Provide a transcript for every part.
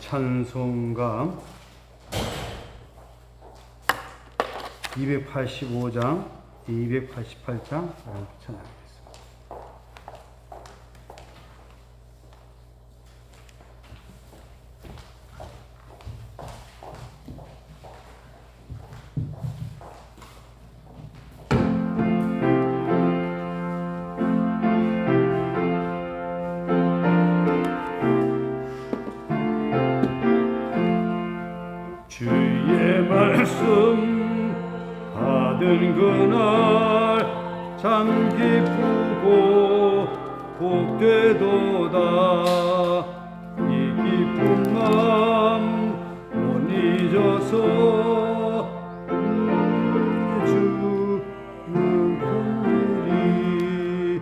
찬송가 285장, 288장 찬양하겠습니다. 주의 말씀 받은 그날 참 기쁘고 복되도다. 이 기쁜 마음 못 잊어서 주는 큰일이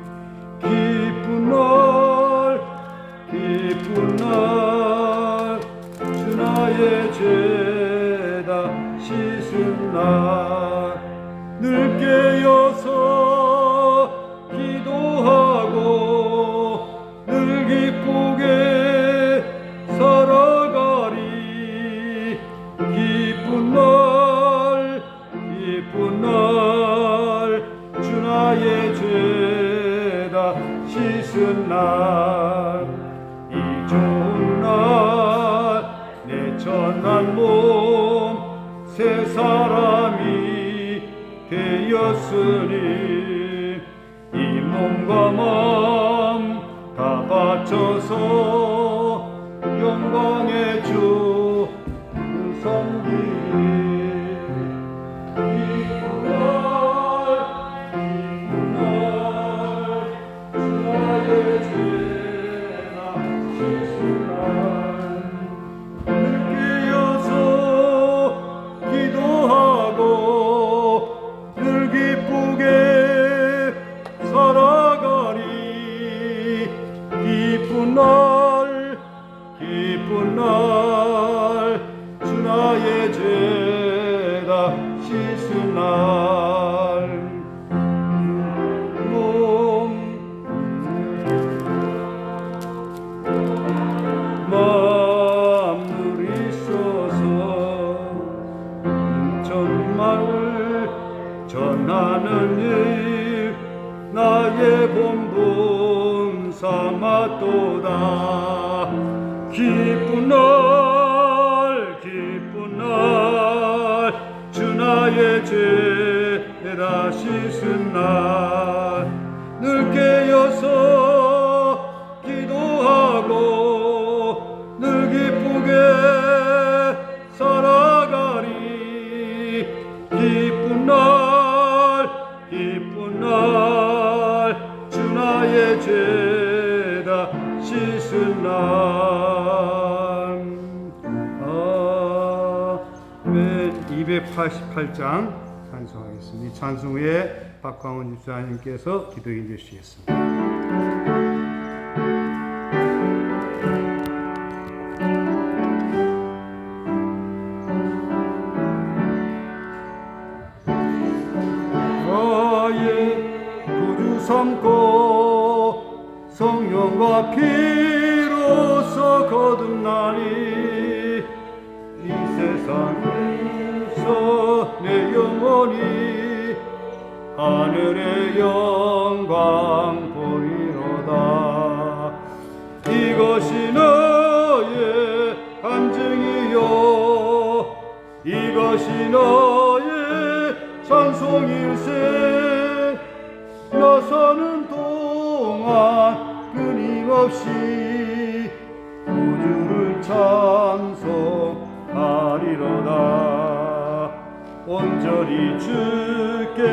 기쁜 날 주 나의 죄다 씻은 날 늘 깨어서 기도하고 늘 기쁘게 살아가리. 기쁜 날 주 나의 죄다 씻은 날 이 좋은 날 내 천한 몸 새 사람이 되었으니 이 몸과 마음 다 바쳐서 영광의 주 섬기리. 기쁜 날 주 나의 죄나 씻은 날 늘 깨어서 기도하고 늘 기쁘게 살아가리. 기쁜 날 주 나의 죄다 씻은 날 마음 늘 있어서 정말 전하는 일 나의 본분 삼았도다. 기쁜 날 주 나의 죄다 씻은 날 늘 깨어서 기도하고 늘 기쁘게 살아가리. 기쁜 날 주 나의 죄다 씻은 날. 아멘. 288장 찬송하겠습니다. 찬송 후에 박광훈 집사님께서 기도해 주시겠습니다. 구주 삼고 성령과 피로써 거듭나니 이 세상에서 내 영혼이 하늘의 영광 보리로다. 이것이 너의 간증이요 이것이 너의 찬송일세. 나서는 동안 끊임없이 우주를 찬송하리로다. 온전히 주께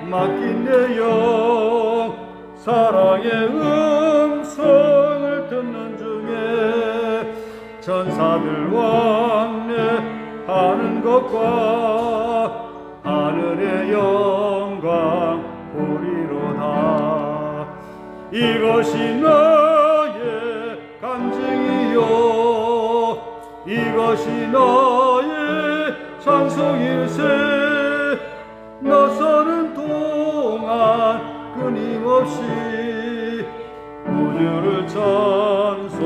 맡긴 내 영 사랑의 음성을 듣는 중에 천사들 왕래하는 것과 하늘의 영광 보리로다. 이것이 너의 간증이요 이것이 너의 찬송일세. 나서는 동안 끊임없이 우주를 찬송하리로다.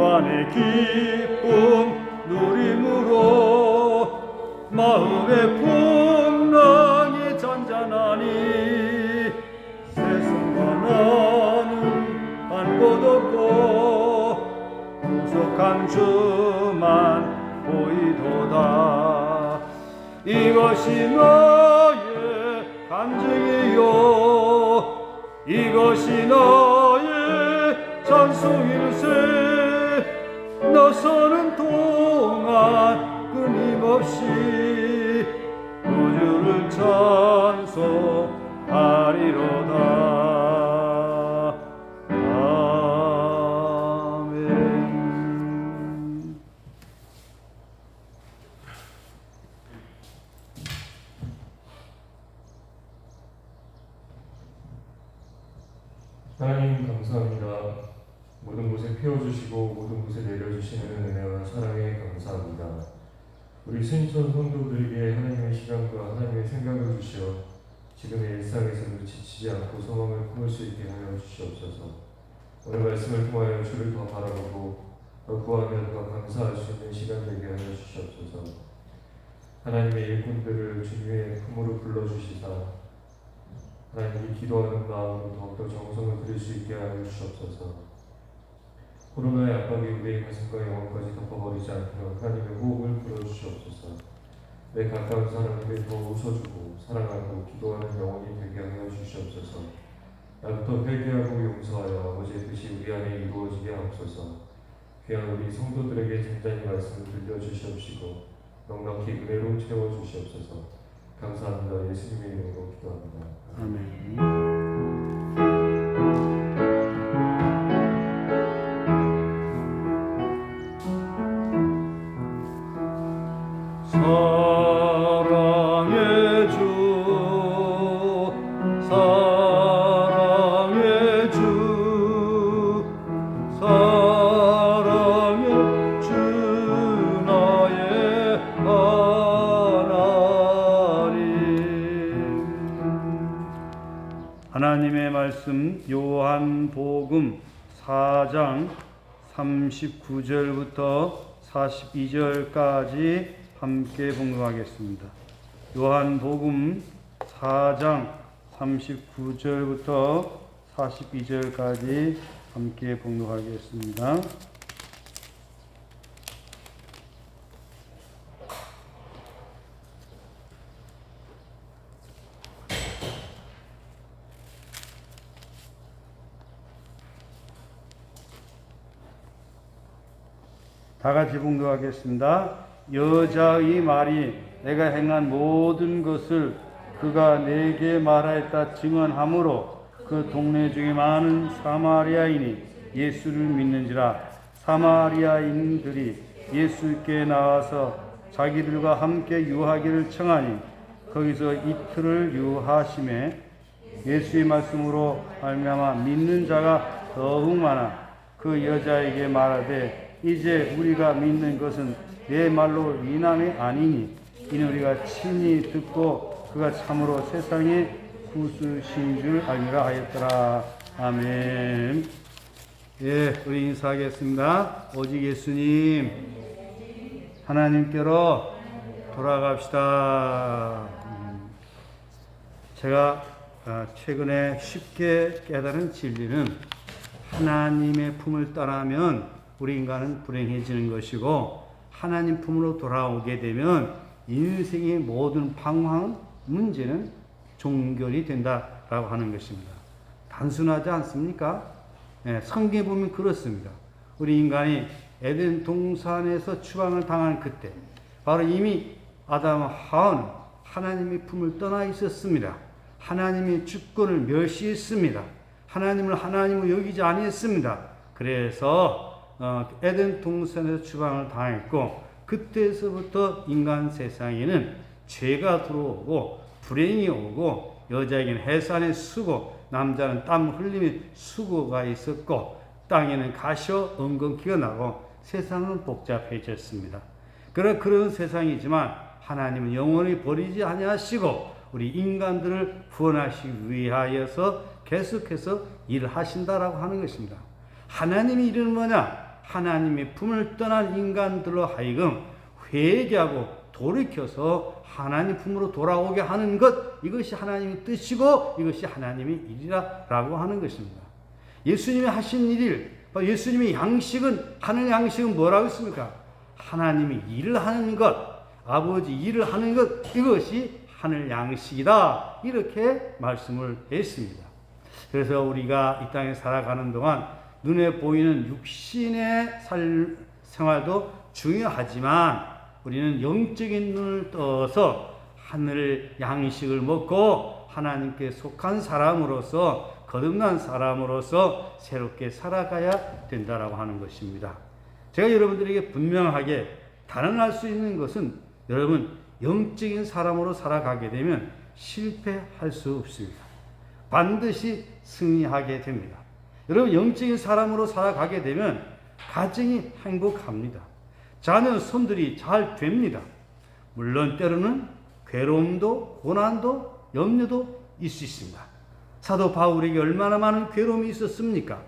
안에 기쁨 누림으로 마음의 풍랑이 잔잔하니 세상과 나는 간 곳 없고 구속한 주만 보이도다. 이것이 나의 간증이요 이것이 나의 찬송일세. 나서는 동안 끊임없이 우주를 찬송하리로다. 아멘. 하나님 감사합니다. 모든 곳에 피워주시고 모든 곳에 내려주시는 은혜와 사랑에 감사합니다. 우리 신천 성도들에게 하나님의 시간과 하나님의 생각을 주시어 지금의 일상에서도 지치지 않고 소망을 품을 수 있게 하여 주시옵소서. 오늘 말씀을 통하여 주를 더 바라보고 더 구하며 더 감사할 수 있는 시간 되게 하여 주시옵소서. 하나님의 일꾼들을 주님의 품으로 불러주시사 하나님이 기도하는 마음으로 더욱더 정성을 들일 수 있게 하여 주시옵소서. 코로나의 압박이 우리의 가슴과 영혼까지 덮어버리지 않도록 하나님의 호흡을 불어주시옵소서. 내 가까운 사람에게 더 웃어주고 사랑하고 기도하는 영혼이 되게 하여 주시옵소서. 나부터 회개하고 용서하여 아버지의 뜻이 우리 안에 이루어지게 하옵소서. 귀한 우리 성도들에게 잔잔히 말씀을 들려주시옵시고 넉넉히 은혜로 채워주시옵소서. 감사합니다. 예수님의 이름으로 기도합니다. 아멘. 사랑의 주 사랑의 주 사랑의 주 나의 하나님의 말씀 요한복음 4장 39절부터 42절까지 함께 봉독하겠습니다. 요한복음 4장 39절부터 42절까지 함께 봉독하겠습니다. 다 같이 봉독하겠습니다. 여자의 말이 내가 행한 모든 것을 그가 내게 말하였다 증언하므로 그 동네 중에 많은 사마리아인이 예수를 믿는지라. 사마리아인들이 예수께 나와서 자기들과 함께 유하기를 청하니 거기서 이틀을 유하심에 예수의 말씀으로 말미암아 믿는 자가 더욱 많아 그 여자에게 말하되 이제 우리가 믿는 것은 내 말로 인함이 아니니 이는 우리가 친히 듣고 그가 참으로 세상의 구주신 줄 알미라 하였더라. 아멘. 예, 우리 인사하겠습니다. 오직 예수님 하나님께로 돌아갑시다. 제가 최근에 쉽게 깨달은 진리는 하나님의 품을 떠나면 우리 인간은 불행해지는 것이고 하나님 품으로 돌아오게 되면 인생의 모든 방황 문제는 종결이 된다라고 하는 것입니다. 단순하지 않습니까? 네, 성경에 보면 그렇습니다. 우리 인간이 에덴 동산에서 추방을 당한 그때 바로 이미 아담과 하와는 하나님의 품을 떠나 있었습니다. 하나님의 주권을 멸시했습니다. 하나님을 하나님으로 여기지 아니했습니다. 그래서 에덴 동산에서 추방을 당했고 그때서부터 인간 세상에는 죄가 들어오고 불행이 오고 여자에게는 해산의 수고 남자는 땀 흘리며 수고가 있었고 땅에는 가시와 엉겅퀴가 나고 세상은 복잡해졌습니다. 그런 세상이지만 하나님은 영원히 버리지 아니하시고 우리 인간들을 구원하시기 위하여서 계속해서 일을 하신다라고 하는 것입니다. 하나님의 일은 뭐냐? 하나님의 품을 떠난 인간들로 하여금 회개하고 돌이켜서 하나님 품으로 돌아오게 하는 것, 이것이 하나님의 뜻이고 이것이 하나님의 일이라고 하는 것입니다. 예수님이 하신 일, 예수님의 양식은, 하늘 양식은 뭐라고 했습니까? 하나님이 일을 하는 것, 아버지 일을 하는 것, 이것이 하늘 양식이다, 이렇게 말씀을 했습니다. 그래서 우리가 이 땅에 살아가는 동안 눈에 보이는 육신의 생활도 중요하지만 우리는 영적인 눈을 떠서 하늘 양식을 먹고 하나님께 속한 사람으로서, 거듭난 사람으로서 새롭게 살아가야 된다라고 하는 것입니다. 제가 여러분들에게 분명하게 단언할 수 있는 것은, 여러분 영적인 사람으로 살아가게 되면 실패할 수 없습니다. 반드시 승리하게 됩니다. 여러분 영적인 사람으로 살아가게 되면 가정이 행복합니다. 자녀 손들이 잘 됩니다. 물론 때로는 괴로움도 고난도 염려도 있을 수 있습니다. 사도 바울에게 얼마나 많은 괴로움이 있었습니까?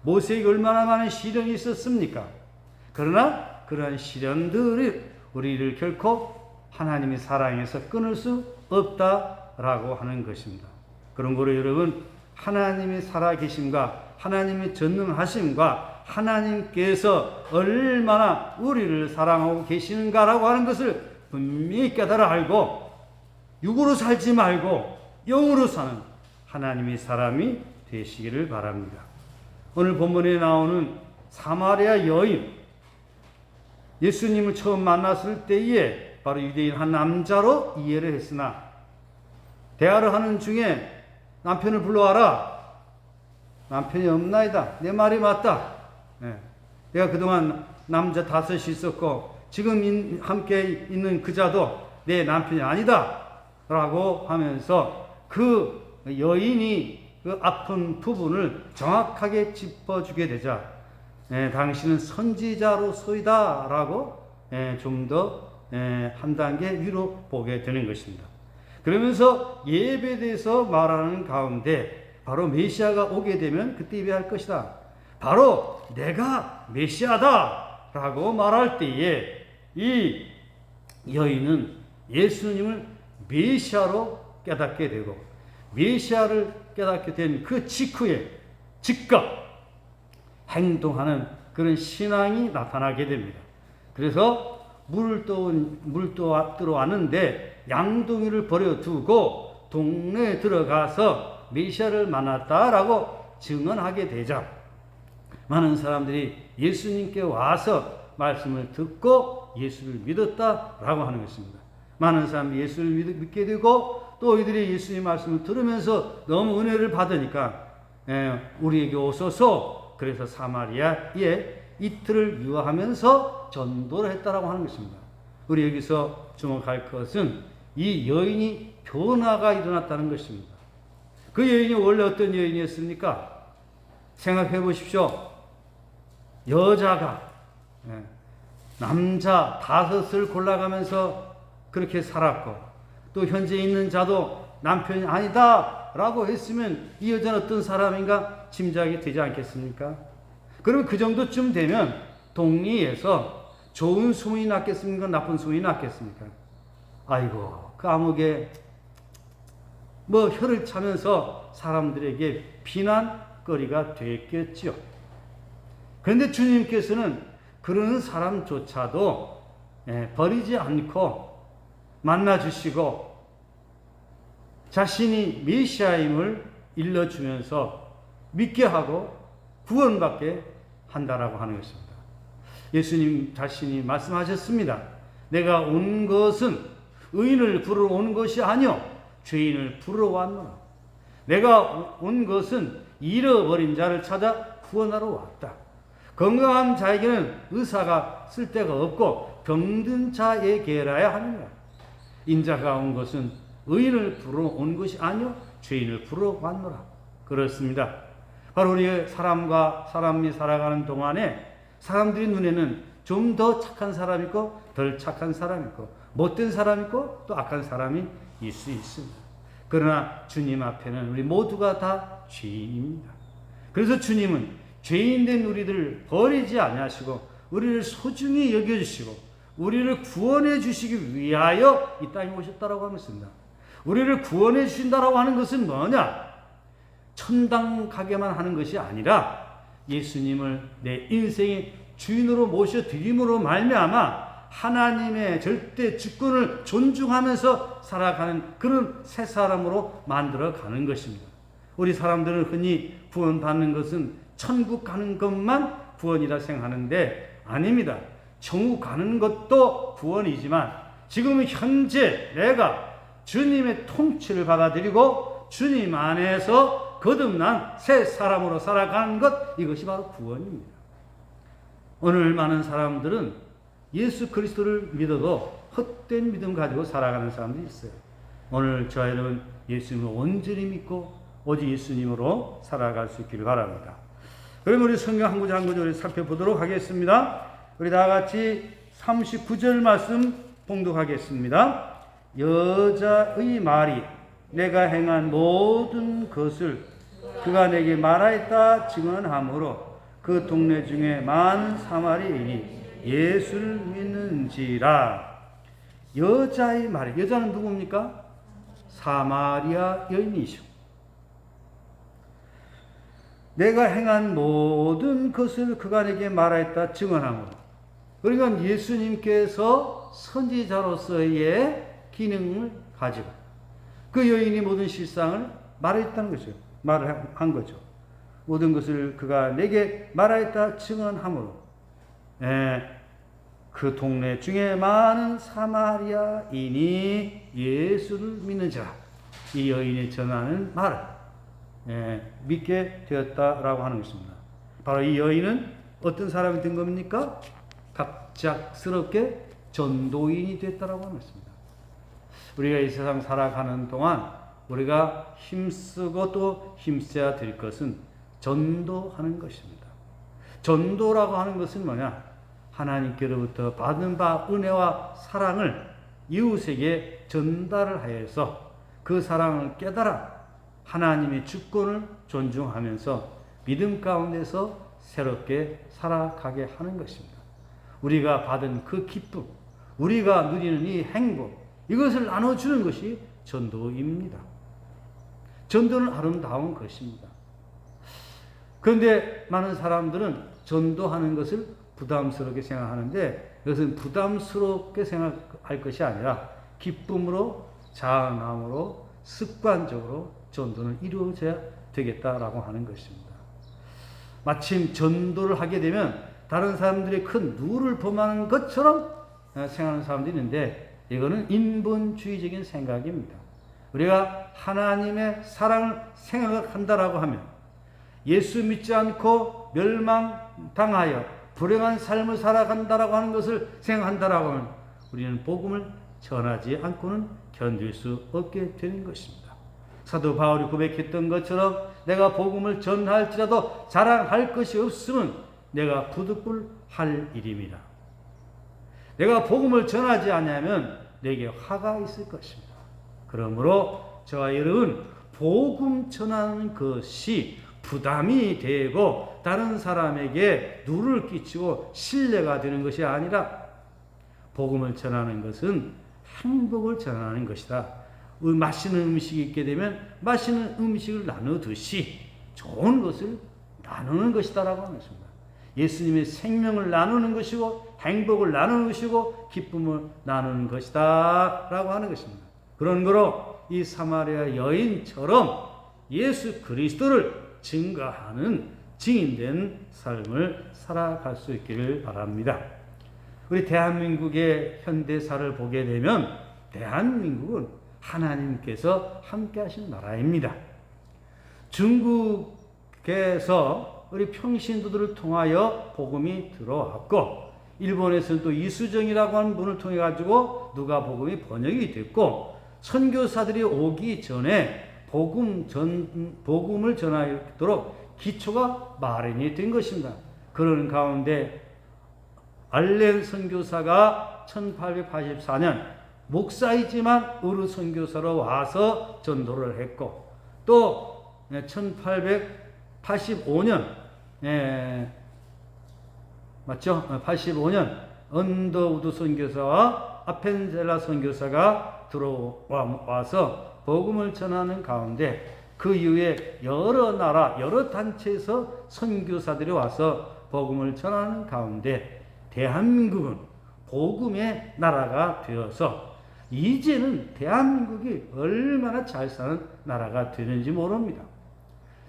모세에게 얼마나 많은 시련이 있었습니까? 그러나 그러한 시련들이 우리를 결코 하나님의 사랑에서 끊을 수 없다라고 하는 것입니다. 그런 거로 여러분, 하나님의 살아계심과 하나님의 전능하심과 하나님께서 얼마나 우리를 사랑하고 계시는가라고 하는 것을 분명히 깨달아 알고 육으로 살지 말고 영으로 사는 하나님의 사람이 되시기를 바랍니다. 오늘 본문에 나오는 사마리아 여인, 예수님을 처음 만났을 때에 바로 유대인 한 남자로 이해를 했으나 대화를 하는 중에 남편을 불러와라. 남편이 없나이다. 내 말이 맞다. 내가 그동안 남자 5이 있었고 지금 함께 있는 그자도 내 남편이 아니다 라고 하면서 그 여인이 그 아픈 부분을 정확하게 짚어주게 되자 당신은 선지자로소이다 라고 좀 더 한 단계 위로 보게 되는 것입니다. 그러면서 예배에 대해서 말하는 가운데 바로 메시아가 오게 되면 그때 예배할 것이다. 바로 내가 메시아다 라고 말할 때에 이 여인은 예수님을 메시아로 깨닫게 되고 메시아를 깨닫게 된 그 직후에 즉각 행동하는 그런 신앙이 나타나게 됩니다. 그래서 물을 들어왔는데 양동이를 버려두고 동네에 들어가서 메시아를 만났다라고 증언하게 되자 많은 사람들이 예수님께 와서 말씀을 듣고 예수를 믿었다라고 하는 것입니다. 많은 사람들이 예수를 믿게 되고 또 이들이 예수님 말씀을 들으면서 너무 은혜를 받으니까 우리에게 오소서, 그래서 사마리아에 이틀을 유하면서 전도를 했다라고 하는 것입니다. 우리 여기서 주목할 것은 이 여인이 변화가 일어났다는 것입니다. 그 여인이 원래 어떤 여인이었습니까? 생각해 보십시오. 여자가 남자 5을 골라가면서 그렇게 살았고 또 현재 있는 자도 남편이 아니다 라고 했으면 이 여자는 어떤 사람인가 짐작이 되지 않겠습니까? 그러면 그 정도쯤 되면 동리에서 좋은 소문이 났겠습니까? 나쁜 소문이 났겠습니까? 아이고 그 아무개 혀를 차면서 사람들에게 비난거리가 됐겠지요. 그런데 주님께서는 그런 사람조차도 버리지 않고 만나주시고 자신이 메시아임을 일러주면서 믿게 하고 구원받게 한다라고 하는 것입니다. 예수님 자신이 말씀하셨습니다. 내가 온 것은 의인을 부르러 온 것이 아니요 죄인을 부르러 왔노라. 내가 온 것은 잃어버린 자를 찾아 구원하러 왔다. 건강한 자에게는 의사가 쓸 데가 없고 병든 자에게라야 하느니라. 인자가 온 것은 의인을 부르러 온 것이 아니요 죄인을 부르러 왔노라. 그렇습니다. 바로 우리 사람이 살아가는 동안에 사람들이 눈에는 좀 더 착한 사람 있고 덜 착한 사람 있고 못된 사람 있고 또 악한 사람이 있을 수 있습니다. 그러나 주님 앞에는 우리 모두가 다 죄인입니다. 그래서 주님은 죄인된 우리들을 버리지 아니하시고 우리를 소중히 여겨주시고 우리를 구원해 주시기 위하여 이 땅에 오셨다라고 하고 있습니다. 우리를 구원해 주신다라고 하는 것은 뭐냐? 천당 가게만 하는 것이 아니라 예수님을 내 인생의 주인으로 모셔드림으로 말미암아 하나님의 절대 주권을 존중하면서 살아가는 그런 새 사람으로 만들어가는 것입니다. 우리 사람들은 흔히 구원받는 것은 천국 가는 것만 구원이라 생각하는데 아닙니다. 천국 가는 것도 구원이지만 지금 현재 내가 주님의 통치를 받아들이고 주님 안에서 거듭난 새 사람으로 살아가는 것, 이것이 바로 구원입니다. 오늘 많은 사람들은 예수 그리스도를 믿어도 헛된 믿음 가지고 살아가는 사람들이 있어요. 오늘 저와 여러분 예수님을 온전히 믿고 오직 예수님으로 살아갈 수 있기를 바랍니다. 그럼 우리 성경 한 구절 한 구절 살펴보도록 하겠습니다. 우리 다 같이 39절 말씀 봉독하겠습니다. 여자의 말이 내가 행한 모든 것을 그가 내게 말하였다 증언하므로 그 동네 중에 많은 사마리아인이 예수를 믿는지라. 여자의 말이, 여자는 누굽니까? 사마리아 여인이시오. 내가 행한 모든 것을 그가 내게 말하였다 증언하므로. 그러니까 예수님께서 선지자로서의 기능을 가지고 그 여인이 모든 실상을 말했다는 것이죠. 말을 한 거죠. 모든 것을 그가 내게 말하였다 증언하므로 그 동네 중에 많은 사마리아인이 예수를 믿는지라. 이 여인이 전하는 말을 믿게 되었다라고 하는 것입니다. 바로 이 여인은 어떤 사람이 된 겁니까? 갑작스럽게 전도인이 됐다라고 하는 것입니다. 우리가 이 세상 살아가는 동안 우리가 힘쓰고 또 힘써야 될 것은 전도하는 것입니다. 전도라고 하는 것은 뭐냐? 하나님께로부터 받은 바 은혜와 사랑을 이웃에게 전달을 하여서 그 사랑을 깨달아 하나님의 주권을 존중하면서 믿음 가운데서 새롭게 살아가게 하는 것입니다. 우리가 받은 그 기쁨, 우리가 누리는 이 행복, 이것을 나눠주는 것이 전도입니다. 전도는 아름다운 것입니다. 그런데 많은 사람들은 전도하는 것을 부담스럽게 생각하는데 이것은 부담스럽게 생각할 것이 아니라 기쁨으로, 자원함으로, 습관적으로 전도는 이루어져야 되겠다라고 하는 것입니다. 마침 전도를 하게 되면 다른 사람들이 큰 누를 범하는 것처럼 생각하는 사람들이 있는데 이거는 인본주의적인 생각입니다. 우리가 하나님의 사랑을 생각한다라고 하면 예수 믿지 않고 멸망당하여 불행한 삶을 살아간다라고 하는 것을 생각한다라고 하면 우리는 복음을 전하지 않고는 견딜 수 없게 되는 것입니다. 사도 바울이 고백했던 것처럼 내가 복음을 전할지라도 자랑할 것이 없으면 내가 부득불할 일입니다. 내가 복음을 전하지 않으면 내게 화가 있을 것입니다. 그러므로 저와 여러분 복음 전하는 것이 부담이 되고 다른 사람에게 누를 끼치고 신뢰가 되는 것이 아니라 복음을 전하는 것은 행복을 전하는 것이다. 맛있는 음식이 있게 되면 맛있는 음식을 나누듯이 좋은 것을 나누는 것이다라고 하는 것입니다. 예수님의 생명을 나누는 것이고 행복을 나누는 것이고 기쁨을 나누는 것이다 라고 하는 것입니다. 그런 거로 이 사마리아 여인처럼 예수 그리스도를 증거하는 증인된 삶을 살아갈 수 있기를 바랍니다. 우리 대한민국의 현대사를 보게 되면 대한민국은 하나님께서 함께 하신 나라입니다. 중국에서 우리 평신도들을 통하여 복음이 들어왔고 일본에서는 또 이수정이라고 하는 분을 통해 가지고 누가복음이 번역이 됐고 선교사들이 오기 전에 복음을 전하도록 기초가 마련이 된 것입니다. 그런 가운데 알렌 선교사가 1884년 목사이지만 의루 선교사로 와서 전도를 했고 또 1885년 맞죠? 85년 언더우드 선교사와 아펜젤라 선교사가 들어와서 복음을 전하는 가운데 그 이후에 여러 나라, 여러 단체에서 선교사들이 와서 복음을 전하는 가운데 대한민국은 복음의 나라가 되어서 이제는 대한민국이 얼마나 잘 사는 나라가 되는지 모릅니다.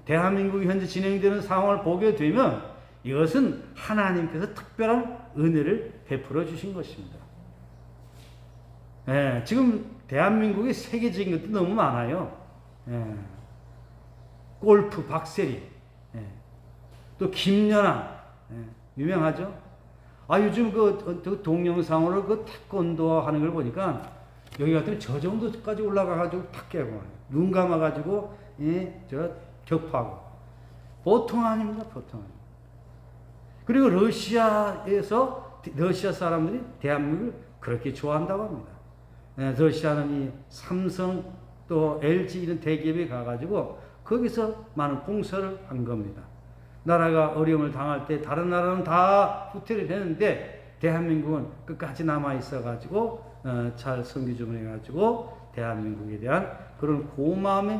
대한민국이 현재 진행되는 상황을 보게 되면 이것은 하나님께서 특별한 은혜를 베풀어 주신 것입니다. 지금 대한민국이 세계적인 것도 너무 많아요. 골프 박세리, 또 김연아, 유명하죠? 요즘 그 동영상으로 그 태권도 하는 걸 보니까 여기 같으면 저 정도까지 올라가가지고 탁 깨고 눈 감아가지고 저 격파하고 보통 아닙니다. 보통 아닙니다. 그리고 러시아 사람들이 대한민국을 그렇게 좋아한다고 합니다. 러시아는 이 삼성 또 LG 이런 대기업에 가가지고 거기서 많은 봉사를 한 겁니다. 나라가 어려움을 당할 때 다른 나라는 다 후퇴를 했는데 대한민국은 끝까지 남아 있어가지고 잘 선교 좀 해가지고 대한민국에 대한 그런 고마움이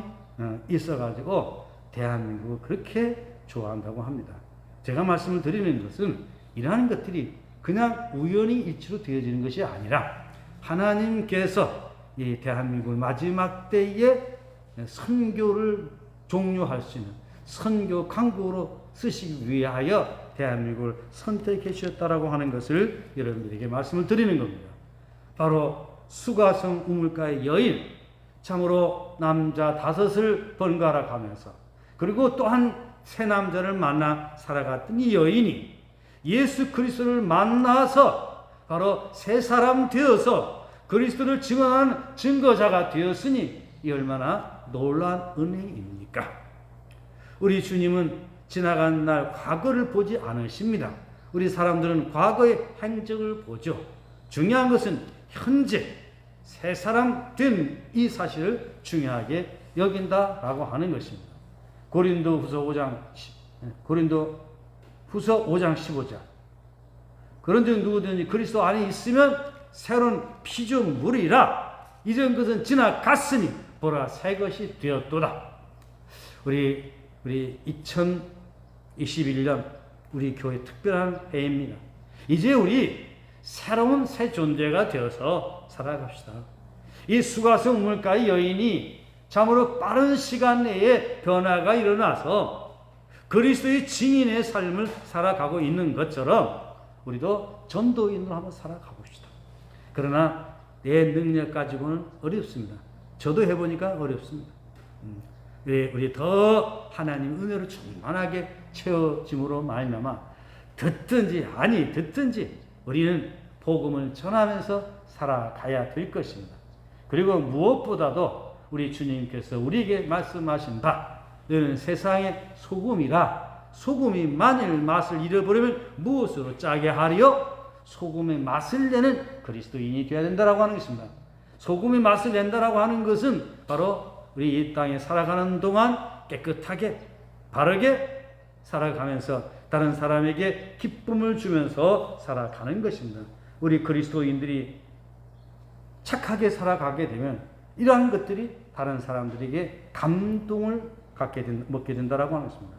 있어가지고 대한민국을 그렇게 좋아한다고 합니다. 제가 말씀을 드리는 것은 이러한 것들이 그냥 우연히 일치로 되어지는 것이 아니라 하나님께서 이 대한민국을 마지막 때에 선교를 종료할 수 있는 선교 강국으로 쓰시기 위하여 대한민국을 선택해 주셨다라고 하는 것을 여러분들에게 말씀을 드리는 겁니다. 바로 수가성 우물가의 여인, 참으로 남자 5을 번갈아 가면서 그리고 또한 세 남자를 만나 살아갔던 이 여인이 예수 그리스도를 만나서 바로 새 사람 되어서 그리스도를 증언하는 증거자가 되었으니 이 얼마나 놀라운 은혜입니까? 우리 주님은 지나간 날 과거를 보지 않으십니다. 우리 사람들은 과거의 행적을 보죠. 중요한 것은 현재 새 사람 된 이 사실을 중요하게 여긴다라고 하는 것입니다. 고린도후서 5장 15절. 그런즉 누구든지 그리스도 안에 있으면 새로운 피조물이라 이전 것은 지나갔으니 보라 새 것이 되었도다. 우리 2021년 우리 교회 특별한 해입니다. 이제 우리 새로운 새 존재가 되어서 살아갑시다. 이 수가성 우물가의 여인이 참으로 빠른 시간 내에 변화가 일어나서 그리스도의 증인의 삶을 살아가고 있는 것처럼 우리도 전도인으로 한번 살아가 봅시다. 그러나 내 능력 가지고는 어렵습니다. 저도 해보니까 어렵습니다. 우리 더 하나님 은혜로 충만하게 채워짐으로 말미암아 듣든지 아니 듣든지 우리는 복음을 전하면서 살아가야 될 것입니다. 그리고 무엇보다도 우리 주님께서 우리에게 말씀하신 바 너는 세상의 소금이라 소금이 만일 맛을 잃어버리면 무엇으로 짜게 하리요? 소금의 맛을 내는 그리스도인이 되어야 된다라고 하는 것입니다. 소금의 맛을 낸다라고 하는 것은 바로 우리 이 땅에 살아가는 동안 깨끗하게 바르게 살아가면서 다른 사람에게 기쁨을 주면서 살아가는 것입니다. 우리 그리스도인들이 착하게 살아가게 되면 이러한 것들이 다른 사람들에게 감동을 먹게 된다라고 하는 것입니다.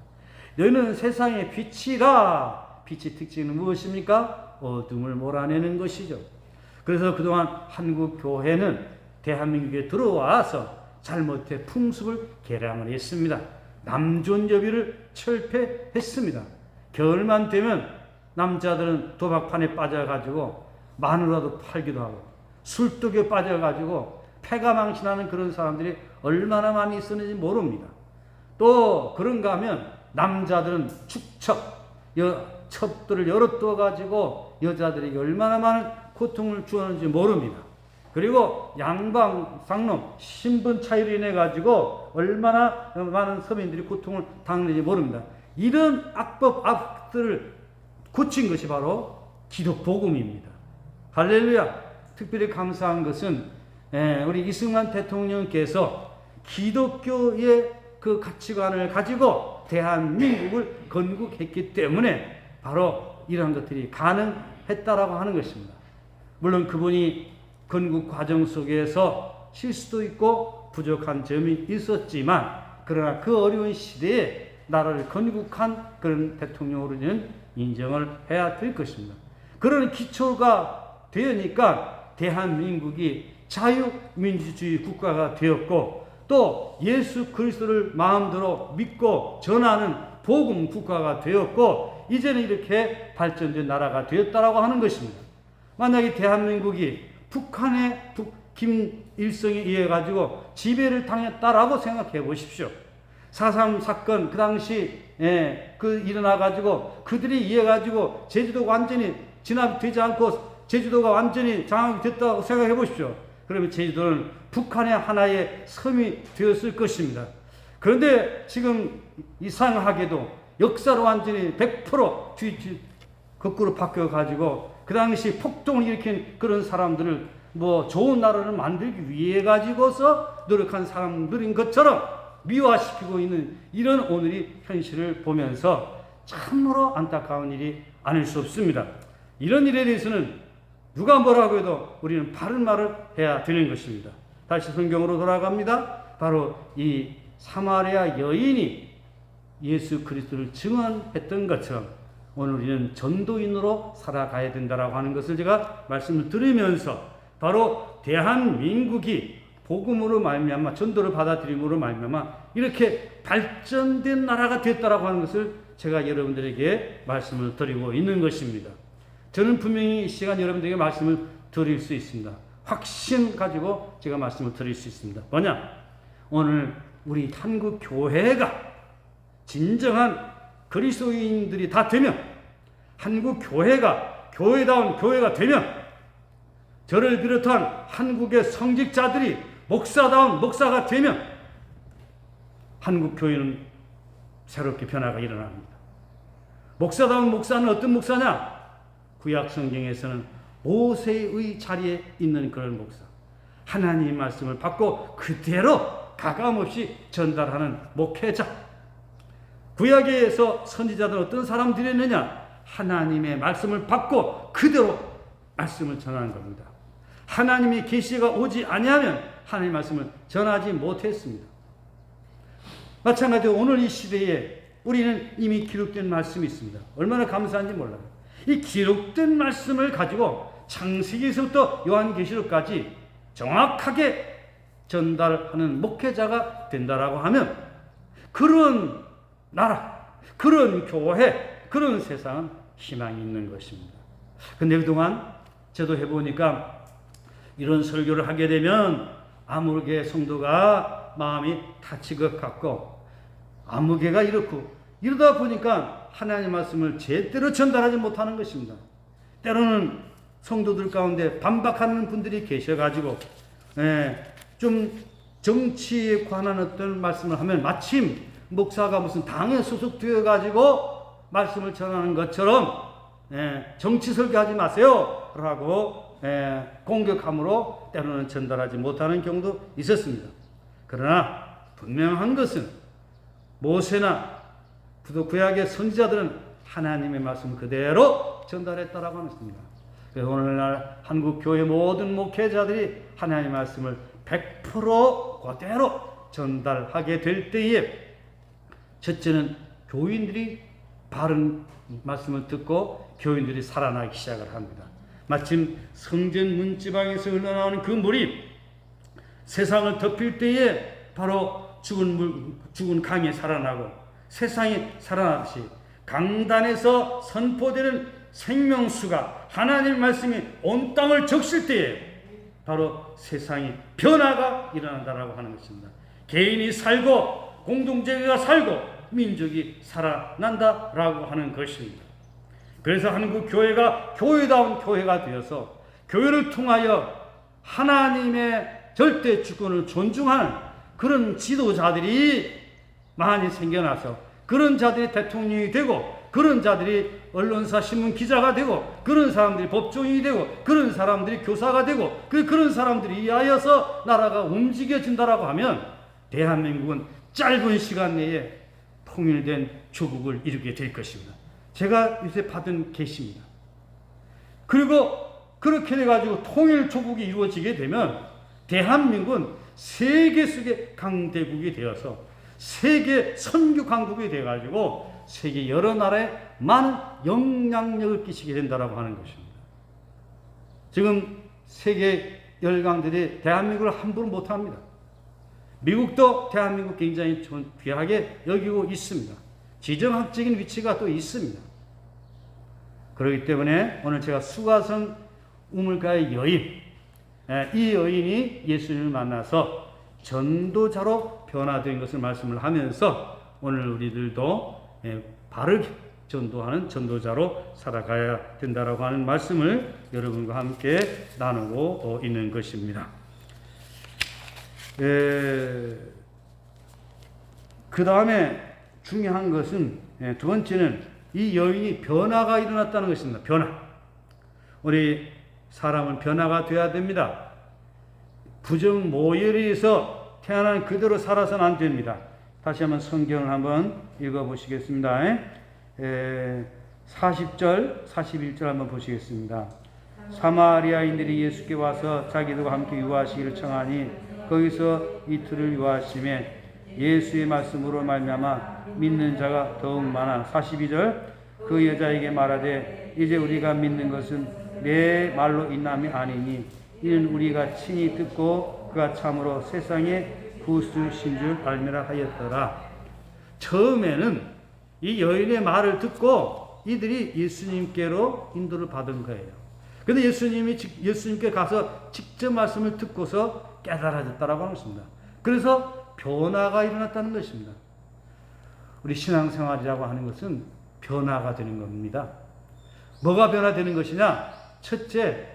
너는 세상의 빛이라. 빛의 특징은 무엇입니까? 어둠을 몰아내는 것이죠. 그래서 그동안 한국 교회는 대한민국에 들어와서 잘못된 풍습을 개량을 했습니다. 남존여비를 철폐했습니다. 겨울만 되면 남자들은 도박판에 빠져가지고 마누라도 팔기도 하고 술독에 빠져가지고 패가 망신하는 그런 사람들이 얼마나 많이 있었는지 모릅니다. 또 그런가 하면 남자들은 첩들을 열어두어가지고 여자들에게 얼마나 많은 고통을 주었는지 모릅니다. 그리고 양방, 상놈, 신분 차이로 인해 가지고 얼마나 많은 서민들이 고통을 당하는지 모릅니다. 이런 악들을 고친 것이 바로 기독 복음입니다. 할렐루야! 특별히 감사한 것은 우리 이승만 대통령께서 기독교의 그 가치관을 가지고 대한민국을 건국했기 때문에 바로 이러한 것들이 가능했다라고 하는 것입니다. 물론 그분이 건국 과정 속에서 실수도 있고 부족한 점이 있었지만, 그러나 그 어려운 시대에 나라를 건국한 그런 대통령으로는 인정을 해야 될 것입니다. 그런 기초가 되니까 대한민국이 자유민주주의 국가가 되었고, 또 예수 그리스도를 마음대로 믿고 전하는 복음 국가가 되었고, 이제는 이렇게 발전된 나라가 되었다라고 하는 것입니다. 만약에 대한민국이 북한의 김일성에 의해 가지고 지배를 당했다라고 생각해 보십시오. 4.3 사건 그 당시 일어나 가지고 그들이 이해 가지고 제주도가 완전히 진압되지 않고 제주도가 완전히 장악이 됐다고 생각해 보십시오. 그러면 제주도는 북한의 하나의 섬이 되었을 것입니다. 그런데 지금 이상하게도 역사로 완전히 100% 거꾸로 바뀌어 가지고 그 당시 폭동을 일으킨 그런 사람들을 좋은 나라를 만들기 위해 가지고서 노력한 사람들인 것처럼 미화시키고 있는 이런 오늘의 현실을 보면서 참으로 안타까운 일이 아닐 수 없습니다. 이런 일에 대해서는 누가 뭐라고 해도 우리는 바른 말을 해야 되는 것입니다. 다시 성경으로 돌아갑니다. 바로 이 사마리아 여인이 예수 그리스도를 증언했던 것처럼 오늘 우리는 전도인으로 살아가야 된다라고 하는 것을 제가 말씀을 드리면서, 바로 대한민국이 복음으로 말미암아 전도를 받아들임으로 말미암아 이렇게 발전된 나라가 됐다라고 하는 것을 제가 여러분들에게 말씀을 드리고 있는 것입니다. 저는 분명히 이 시간 여러분들에게 말씀을 드릴 수 있습니다. 확신 가지고 제가 말씀을 드릴 수 있습니다. 뭐냐? 오늘 우리 한국 교회가 진정한 그리스도인들이 다 되면, 한국 교회가 교회다운 교회가 되면, 저를 비롯한 한국의 성직자들이 목사다운 목사가 되면 한국 교회는 새롭게 변화가 일어납니다. 목사다운 목사는 어떤 목사냐? 구약 성경에서는 모세의 자리에 있는 그런 목사, 하나님의 말씀을 받고 그대로 가감없이 전달하는 목회자. 구약에서 선지자들은 어떤 사람들이었느냐? 하나님의 말씀을 받고 그대로 말씀을 전하는 겁니다. 하나님의 계시가 오지 아니하면 하나님의 말씀을 전하지 못했습니다. 마찬가지로 오늘 이 시대에 우리는 이미 기록된 말씀이 있습니다. 얼마나 감사한지 몰라요. 이 기록된 말씀을 가지고 창세기에서부터 요한계시록까지 정확하게 전달하는 목회자가 된다라고 하면, 그런 나라, 그런 교회, 그런 세상은 희망이 있는 것입니다. 근데 그동안 저도 해보니까 이런 설교를 하게 되면 아무개 성도가 마음이 다칠 것 같고, 아무개가 이렇고 이러다 보니까 하나님의 말씀을 제대로 전달하지 못하는 것입니다. 때로는 성도들 가운데 반박하는 분들이 계셔가지고 좀 정치에 관한 어떤 말씀을 하면 마침 목사가 무슨 당에 소속되어 가지고 말씀을 전하는 것처럼 정치 설교하지 마세요 라고 공격함으로 때로는 전달하지 못하는 경우도 있었습니다. 그러나 분명한 것은 모세나 구약의 선지자들은 하나님의 말씀을 그대로 전달했다라고 하는 것입니다. 그래서 오늘날 한국 교회 모든 목회자들이 하나님의 말씀을 100% 그대로 전달하게 될 때에, 첫째는 교인들이 바른 말씀을 듣고 교인들이 살아나기 시작을 합니다. 마침 성전 문지방에서 흘러나오는 그 물이 세상을 덮일 때에 바로 죽은 강이 살아나고 세상이 살아나듯이 강단에서 선포되는 생명수가 하나님의 말씀이 온 땅을 적실 때에 바로 세상이 변화가 일어난다라고 하는 것입니다. 개인이 살고 공동체가 살고 민족이 살아난다라고 하는 것입니다. 그래서 한국 교회가 교회다운 교회가 되어서 교회를 통하여 하나님의 절대 주권을 존중하는 그런 지도자들이 많이 생겨나서 그런 자들이 대통령이 되고 그런 자들이 언론사 신문 기자가 되고 그런 사람들이 법조인이 되고 그런 사람들이 교사가 되고 그런 사람들이 이하여서 나라가 움직여진다라고 하면 대한민국은 짧은 시간 내에 통일된 조국을 이루게 될 것입니다. 제가 요새 받은 계시입니다. 그리고 그렇게 돼가지고 통일 조국이 이루어지게 되면 대한민국은 세계 속의 강대국이 되어서 세계 선교 강국이 돼가지고 세계 여러 나라에 많은 영향력을 끼치게 된다라고 하는 것입니다. 지금 세계 열강들이 대한민국을 함부로 못합니다. 미국도 대한민국 굉장히 귀하게 여기고 있습니다. 지정학적인 위치가 또 있습니다. 그렇기 때문에 오늘 제가 수가성 우물가의 여인, 이 여인이 예수님을 만나서 전도자로 변화된 것을 말씀을 하면서 오늘 우리들도 바르게 전도하는 전도자로 살아가야 된다라고 하는 말씀을 여러분과 함께 나누고 있는 것입니다. 그 다음에 중요한 것은 두 번째는 이 여인이 변화가 일어났다는 것입니다. 변화. 우리 사람은 변화가 되어야 됩니다. 부정 모열에서 태어난 그대로 살아서는 안 됩니다. 다시 한번 성경을 한번 읽어보시겠습니다. 40절, 41절 한번 보시겠습니다. 사마리아인들이 예수께 와서 자기들과 함께 유하시기를 청하니 거기서 이틀을 유하심에 예수의 말씀으로 말미암아 믿는 자가 더욱 많아. 42절 그 여자에게 말하되 이제 우리가 믿는 것은 내 말로 인함이 아니니 이는 우리가 친히 듣고 그가 참으로 세상의 구주신 줄 알미라 하였더라. 처음에는 이 여인의 말을 듣고 이들이 예수님께로 인도를 받은 거예요. 그런데 예수님이 예수님께 가서 직접 말씀을 듣고서 깨달아졌다라고 하는 것입니다. 그래서 변화가 일어났다는 것입니다. 우리 신앙생활이라고 하는 것은 변화가 되는 겁니다. 뭐가 변화되는 것이냐? 첫째,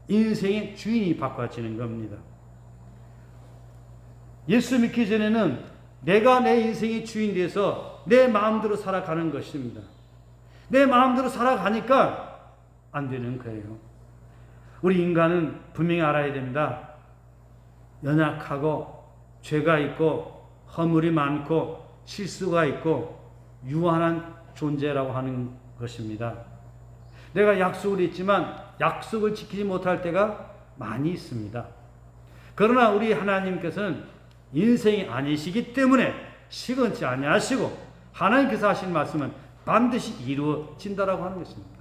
인생의 주인이 바꿔지는 겁니다. 예수 믿기 전에는 내가 내 인생의 주인 돼서 내 마음대로 살아가는 것입니다. 내 마음대로 살아가니까 안 되는 거예요. 우리 인간은 분명히 알아야 됩니다. 연약하고 죄가 있고 허물이 많고 실수가 있고 유한한 존재라고 하는 것입니다. 내가 약속을 했지만 약속을 지키지 못할 때가 많이 있습니다. 그러나 우리 하나님께서는 인생이 아니시기 때문에 시건치 아니하시고 하나님께서 하신 말씀은 반드시 이루어진다라고 하는 것입니다.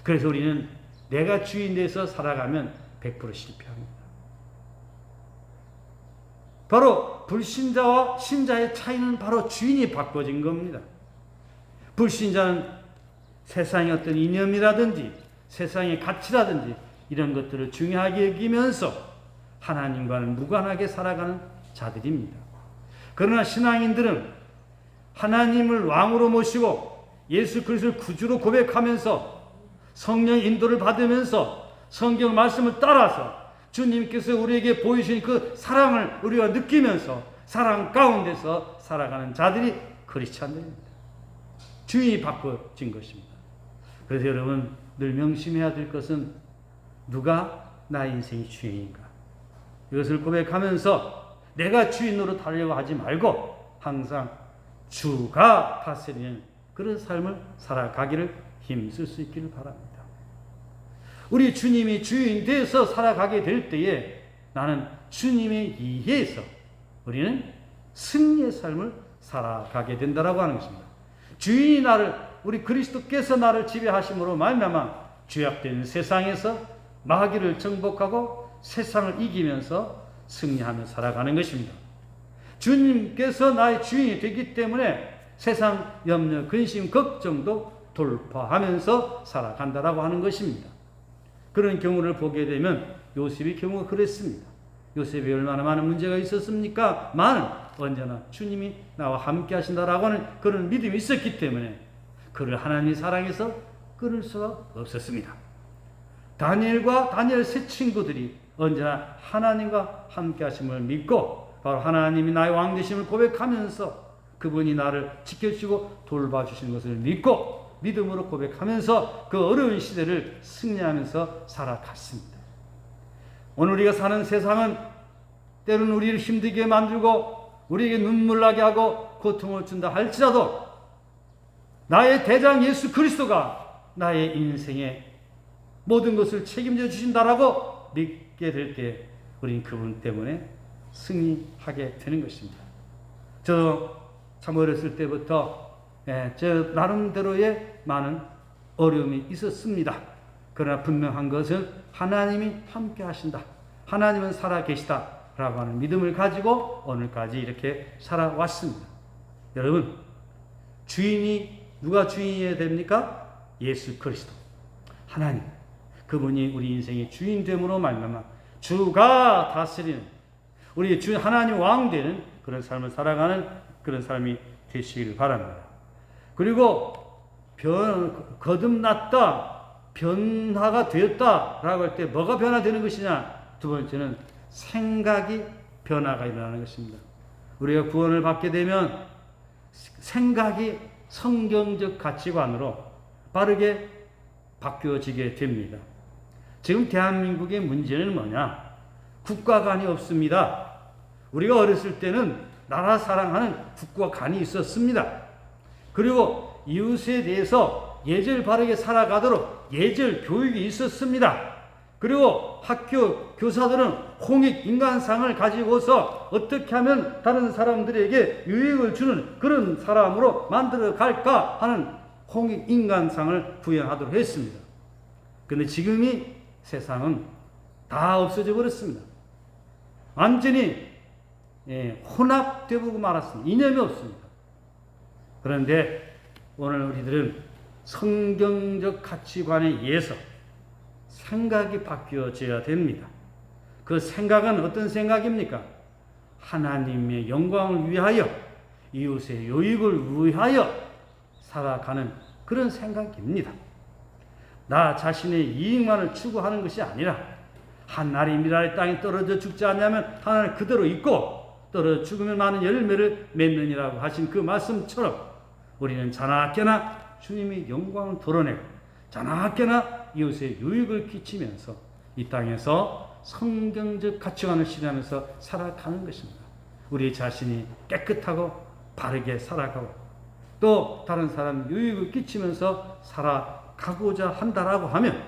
그래서 우리는 내가 주인 돼서 살아가면 100% 실패합니다. 바로 불신자와 신자의 차이는 바로 주인이 바꿔진 겁니다. 불신자는 세상의 어떤 이념이라든지 세상의 가치라든지 이런 것들을 중요하게 여기면서 하나님과는 무관하게 살아가는 자들입니다. 그러나 신앙인들은 하나님을 왕으로 모시고 예수 그리스도를 구주로 고백하면서 성령 인도를 받으면서 성경 말씀을 따라서 주님께서 우리에게 보이신 그 사랑을 우리가 느끼면서 사랑 가운데서 살아가는 자들이 크리스찬들입니다. 주인이 바꿔진 것입니다. 그래서 여러분 늘 명심해야 될 것은 누가 나의 인생의 주인인가? 이것을 고백하면서 내가 주인으로 달려고 하지 말고 항상 주가 다스리는 그런 삶을 살아가기를 힘쓸 수 있기를 바랍니다. 우리 주님이 주인 돼서 살아가게 될 때에 나는 주님에 의해서 우리는 승리의 삶을 살아가게 된다라고 하는 것입니다. 주인이 우리 그리스도께서 나를 지배하심으로 말미암아 죄악된 세상에서 마귀를 정복하고 세상을 이기면서 승리하며 살아가는 것입니다. 주님께서 나의 주인이 되기 때문에 세상 염려, 근심, 걱정도 돌파하면서 살아간다라고 하는 것입니다. 그런 경우를 보게 되면 요셉의 경우가 그랬습니다. 요셉이 얼마나 많은 문제가 있었습니까? 많은 언제나 주님이 나와 함께 하신다라고 하는 그런 믿음이 있었기 때문에 그를 하나님이 사랑해서 끊을 수가 없었습니다. 다니엘과 다니엘 세 친구들이 언제나 하나님과 함께 하심을 믿고 바로 하나님이 나의 왕 되심을 고백하면서 그분이 나를 지켜주시고 돌봐주시는 것을 믿고 믿음으로 고백하면서 그 어려운 시대를 승리하면서 살아갔습니다. 오늘 우리가 사는 세상은 때로는 우리를 힘들게 만들고 우리에게 눈물 나게 하고 고통을 준다 할지라도 나의 대장 예수 그리스도가 나의 인생에 모든 것을 책임져 주신다라고 믿게 될 때 우리는 그분 때문에 승리하게 되는 것입니다. 저도 참 어렸을 때부터 저 나름대로의 많은 어려움이 있었습니다. 그러나 분명한 것은 하나님이 함께 하신다. 하나님은 살아계시다. 라고 하는 믿음을 가지고 오늘까지 이렇게 살아왔습니다. 여러분, 누가 주인이어야 됩니까? 예수 그리스도. 하나님. 그분이 우리 인생의 주인 됨으로 말미암아 주가 다스리는 우리 주 하나님 왕 되는 그런 삶을 살아가는 그런 삶이 되시기를 바랍니다. 그리고 거듭났다, 변화가 되었다라고 할 때 뭐가 변화되는 것이냐? 두 번째는 생각이 변화가 일어나는 것입니다. 우리가 구원을 받게 되면 생각이 성경적 가치관으로 빠르게 바뀌어지게 됩니다. 지금 대한민국의 문제는 뭐냐? 국가관이 없습니다. 우리가 어렸을 때는 나라 사랑하는 국가관이 있었습니다. 그리고 이웃에 대해서 예절 바르게 살아가도록 예절 교육이 있었습니다. 그리고 학교 교사들은 홍익 인간상을 가지고서 어떻게 하면 다른 사람들에게 유익을 주는 그런 사람으로 만들어 갈까 하는 홍익 인간상을 구현하도록 했습니다. 그런데 지금이 세상은 다 없어져 버렸습니다. 완전히 혼합되고 말았습니다. 이념이 없습니다. 그런데 오늘 우리들은 성경적 가치관에 의해서 생각이 바뀌어져야 됩니다. 그 생각은 어떤 생각입니까? 하나님의 영광을 위하여 이웃의 유익을 위하여 살아가는 그런 생각입니다. 나 자신의 이익만을 추구하는 것이 아니라 한 알이 미랄의 땅에 떨어져 죽지 않냐면 하나는 그대로 있고 떨어져 죽으면 많은 열매를 맺느니라고 하신 그 말씀처럼 우리는 자나깨나 주님의 영광을 드러내고 자나깨나 이웃의 유익을 끼치면서 이 땅에서 성경적 가치관을 실현하면서 살아가는 것입니다. 우리 자신이 깨끗하고 바르게 살아가고 또 다른 사람 유익을 끼치면서 살아가고자 한다라고 하면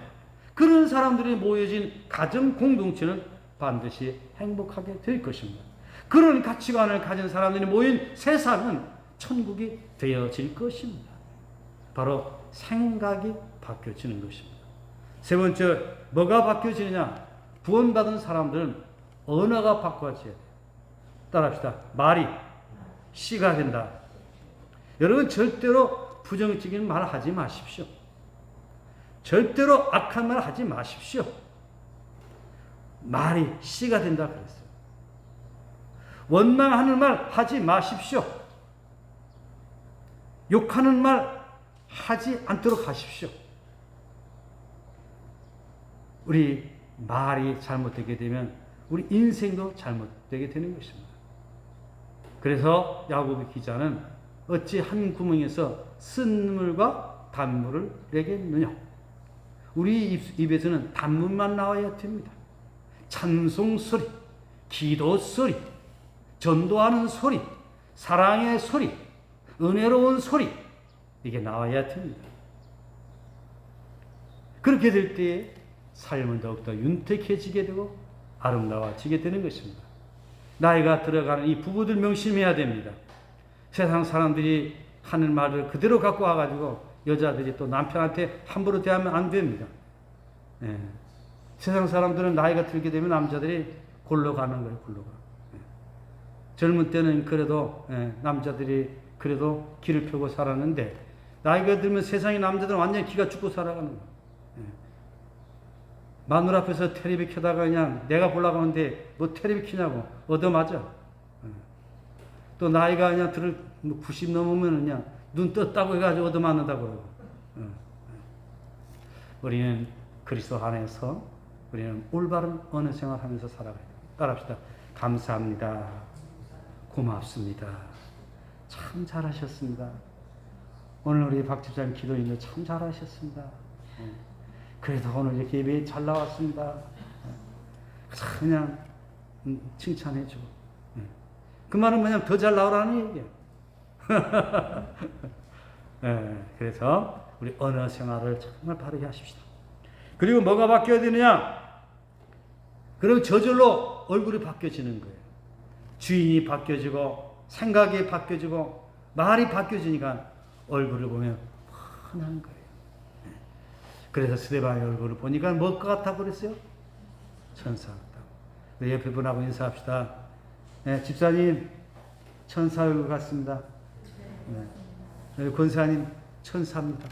그런 사람들이 모여진 가정 공동체는 반드시 행복하게 될 것입니다. 그런 가치관을 가진 사람들이 모인 세상은 천국이 되어질 것입니다. 바로 생각이 바뀌어지는 것입니다. 세 번째, 뭐가 바뀌어지느냐? 구원받은 사람들은 언어가 바꿔져야 돼요. 따라합시다. 말이 씨가 된다. 여러분 절대로 부정적인 말 하지 마십시오. 절대로 악한 말 하지 마십시오. 말이 씨가 된다 그랬어요. 원망하는 말 하지 마십시오. 욕하는 말 하지 않도록 하십시오. 우리 말이 잘못되게 되면 우리 인생도 잘못되게 되는 것입니다. 그래서 야고보 기자는 어찌 한 구멍에서 쓴물과 단물을 내겠느냐. 우리 입에서는 단물만 나와야 됩니다. 찬송 소리, 기도 소리, 전도하는 소리, 사랑의 소리, 은혜로운 소리, 이게 나와야 됩니다. 그렇게 될 때에 삶은 더욱더 윤택해지게 되고 아름다워지게 되는 것입니다. 나이가 들어가는 이 부부들 명심해야 됩니다. 세상 사람들이 하는 말을 그대로 갖고 와가지고 여자들이 또 남편한테 함부로 대하면 안 됩니다. 세상 사람들은 나이가 들게 되면 남자들이 골로 가는 거예요. 골로 가. 젊은 때는 그래도 남자들이 그래도 길을 펴고 살았는데 나이가 들면 세상의 남자들은 완전히 기가 죽고 살아가는 거예요. 마누라 앞에서 텔레비 켜다가 그냥 내가 보려고 하는데 뭐 텔레비 켜냐고 얻어맞아. 또 나이가 그냥 90 넘으면 그냥 눈 떴다고 해가지고 얻어맞는다고 그러고. 우리는 그리스도 안에서 우리는 올바른 언어 생활하면서 살아가야 됩니다. 따라합시다. 감사합니다. 고맙습니다. 참 잘하셨습니다. 오늘 우리 박 집사님 기도인도 참 잘하셨습니다. 그래도 오늘 이렇게 예배 잘 나왔습니다. 그냥 칭찬해주고. 그 말은 뭐냐면 더 잘 나오라는 얘기예요. 그래서 우리 언어 생활을 정말 바르게 하십시다. 그리고 뭐가 바뀌어야 되느냐? 그럼 저절로 얼굴이 바뀌어지는 거예요. 주인이 바뀌어지고 생각이 바뀌어지고 말이 바뀌어지니까 얼굴을 보면 환한 거예요. 그래서 스데반의 얼굴을 보니까 뭐 같다고 그랬어요? 천사 같다고. 옆에 분하고 인사합시다. 네, 집사님 천사 얼굴 같습니다. 네. 권사님 천사입니다.